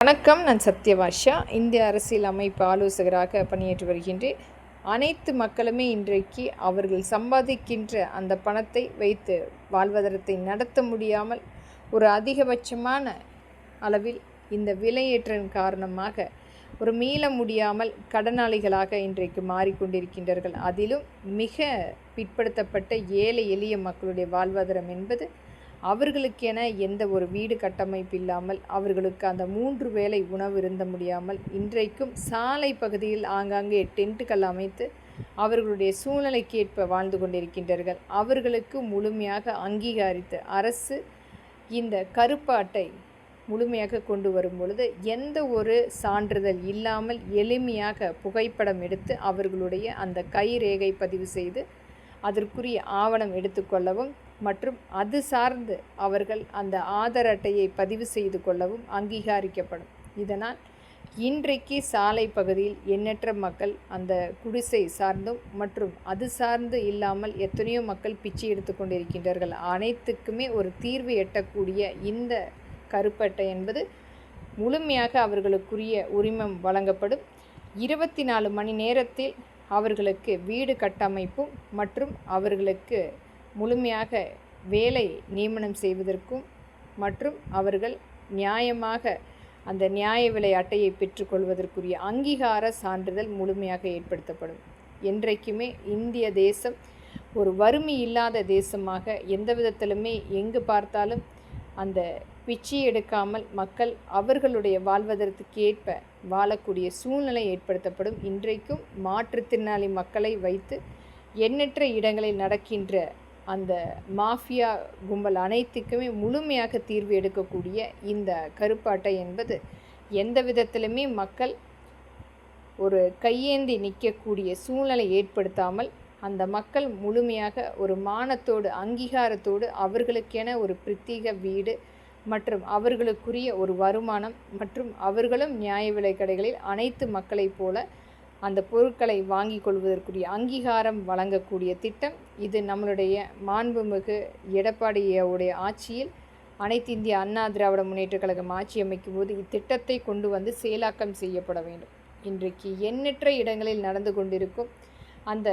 வணக்கம். நான் சத்யவாஷா. இந்திய அரசியல் அமைப்பு ஆலோசகராக பணியாற்றி வருகின்றேன். அனைத்து மக்களுமே இன்றைக்கு அவர்கள் சம்பாதிக்கின்ற அந்த பணத்தை வைத்து வாழ்வாதாரத்தை நடத்த முடியாமல் ஒரு அதிகபட்சமான அளவில் இந்த விலையேற்றின் காரணமாக ஒரு மீள முடியாமல் கடனாளிகளாக இன்றைக்கு மாறிக்கொண்டிருக்கின்றார்கள். அதிலும் மிக பிற்படுத்தப்பட்ட ஏழை எளிய மக்களுடைய வாழ்வாதாரம் என்பது அவர்களுக்கென எந்த ஒரு வீடு கட்டமைப்பு இல்லாமல், அவர்களுக்கு அந்த 3 வேளை உணவு இருந்த முடியாமல், இன்றைக்கும் சாலை பகுதியில் ஆங்காங்கே டென்ட்டுகள் அமைத்து அவர்களுடைய சூழ்நிலைக்கேற்ப வாழ்ந்து கொண்டிருக்கின்றார்கள். அவர்களுக்கு முழுமையாக அங்கீகரித்து அரசு இந்த கருப்பு அட்டை முழுமையாக கொண்டு வரும் பொழுது எந்த ஒரு சான்றிதழ் இல்லாமல் எளிமையாக புகைப்படம் எடுத்து அவர்களுடைய அந்த கைரேகை பதிவு செய்து அதற்குரிய ஆவணம் எடுத்துக்கொள்ளவும் மற்றும் அது சார்ந்து அவர்கள் அந்த ஆதார் அட்டையை பதிவு செய்து கொள்ளவும் அங்கீகரிக்கப்படும். இதனால் இன்றைக்கு சாலை பகுதியில் எண்ணற்ற மக்கள் அந்த குடிசை சார்ந்தும் மற்றும் அது சார்ந்து இல்லாமல் எத்தனையோ மக்கள் பிச்சை எடுத்து கொண்டிருக்கின்றார்கள். அனைத்துக்குமே ஒரு தீர்வு எட்டக்கூடிய இந்த கருப்பட்டை என்பது முழுமையாக அவர்களுக்குரிய உரிமம் வழங்கப்படும். 24 மணி நேரத்தில் அவர்களுக்கு வீடு கட்டமைப்பும் மற்றும் அவர்களுக்கு முழுமையாக வேலை நியமனம் செய்வதற்கும் மற்றும் அவர்கள் நியாயமாக அந்த நியாய விலை அட்டையை பெற்றுக்கொள்வதற்குரிய அங்கீகார சான்றிதழ் முழுமையாக ஏற்படுத்தப்படும். என்றைக்குமே இந்திய தேசம் ஒரு வறுமை இல்லாத தேசமாக எந்த விதத்திலுமே எங்கு பார்த்தாலும் அந்த பிச்சை எடுக்காமல் மக்கள் அவர்களுடைய வாழ்வதற்கு ஏற்ப வாழக்கூடிய சூழ்நிலை ஏற்படுத்தப்படும். இன்றைக்கும் மாற்றுத்திறனாளி மக்களை வைத்து எண்ணற்ற இடங்களில் நடக்கின்ற அந்த மாஃபியா கும்பல் அனைத்துக்குமே முழுமையாக தீர்வு எடுக்கக்கூடிய இந்த கருப்பு அட்டை என்பது எந்த விதத்திலுமே மக்கள் ஒரு கையேந்தி நிற்கக்கூடிய சூழ்நிலை ஏற்படுத்தாமல் அந்த மக்கள் முழுமையாக ஒரு மானத்தோடு அங்கீகாரத்தோடு அவர்களுக்கென ஒரு பிரத்யேக வீடு மற்றும் அவர்களுக்குரிய ஒரு வருமானம் மற்றும் அவர்களும் நியாய விலை கடைகளில் அனைத்து மக்களைப் போல அந்த பொருட்களை வாங்கி கொள்வதற்குரிய அங்கீகாரம் வழங்கக்கூடிய திட்டம் இது. நம்மளுடைய மாண்புமிகு எடப்பாடியுடைய ஆட்சியில் அனைத்து இந்திய அண்ணா திராவிட முன்னேற்ற கழகம் ஆட்சி அமைக்கும் போது இத்திட்டத்தை கொண்டு வந்து செயலாக்கம் செய்யப்பட வேண்டும். இன்றைக்கு எண்ணற்ற இடங்களில் நடந்து கொண்டிருக்கும் அந்த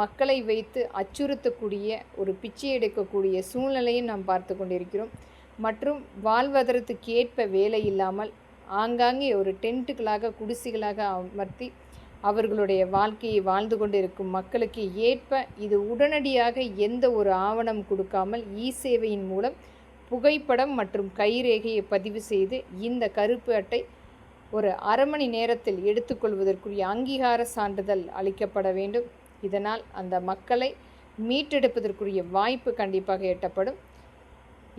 மக்களை வைத்து அச்சுறுத்தக்கூடிய ஒரு பிச்சை எடுக்கக்கூடிய சூழ்நிலையும் நாம் பார்த்து கொண்டிருக்கிறோம். மற்றும் வாழ்வாதாரத்துக்கு ஏற்ப வேலை இல்லாமல் ஆங்காங்கே ஒரு டென்ட்டுகளாக குடிசைகளாக அமர்த்தி அவர்களுடைய வாழ்க்கையை வாழ்ந்து கொண்டிருக்கும் மக்களுக்கு ஏற்ப இது உடனடியாக எந்த ஒரு ஆவணம் கொடுக்காமல் சேவையின் மூலம் புகைப்படம் மற்றும் கைரேகையை பதிவு செய்து இந்த கருப்பு அட்டை ஒரு அரை மணி நேரத்தில் எடுத்துக்கொள்வதற்குரிய அங்கீகார சான்றிதழ் அளிக்கப்பட வேண்டும். இதனால் அந்த மக்களை மீட்டெடுப்பதற்குரிய வாய்ப்பு கண்டிப்பாக எட்டப்படும்.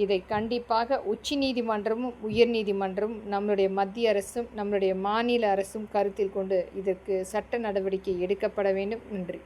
இதை கண்டிப்பாக உச்ச நீதிமன்றமும் உயர் நீதிமன்றமும் நம்முடைய மத்திய அரசும் நம்முடைய மாநில அரசும் கருத்தில் கொண்டு இதற்கு சட்ட நடவடிக்கை எடுக்கப்பட வேண்டும். நன்றி.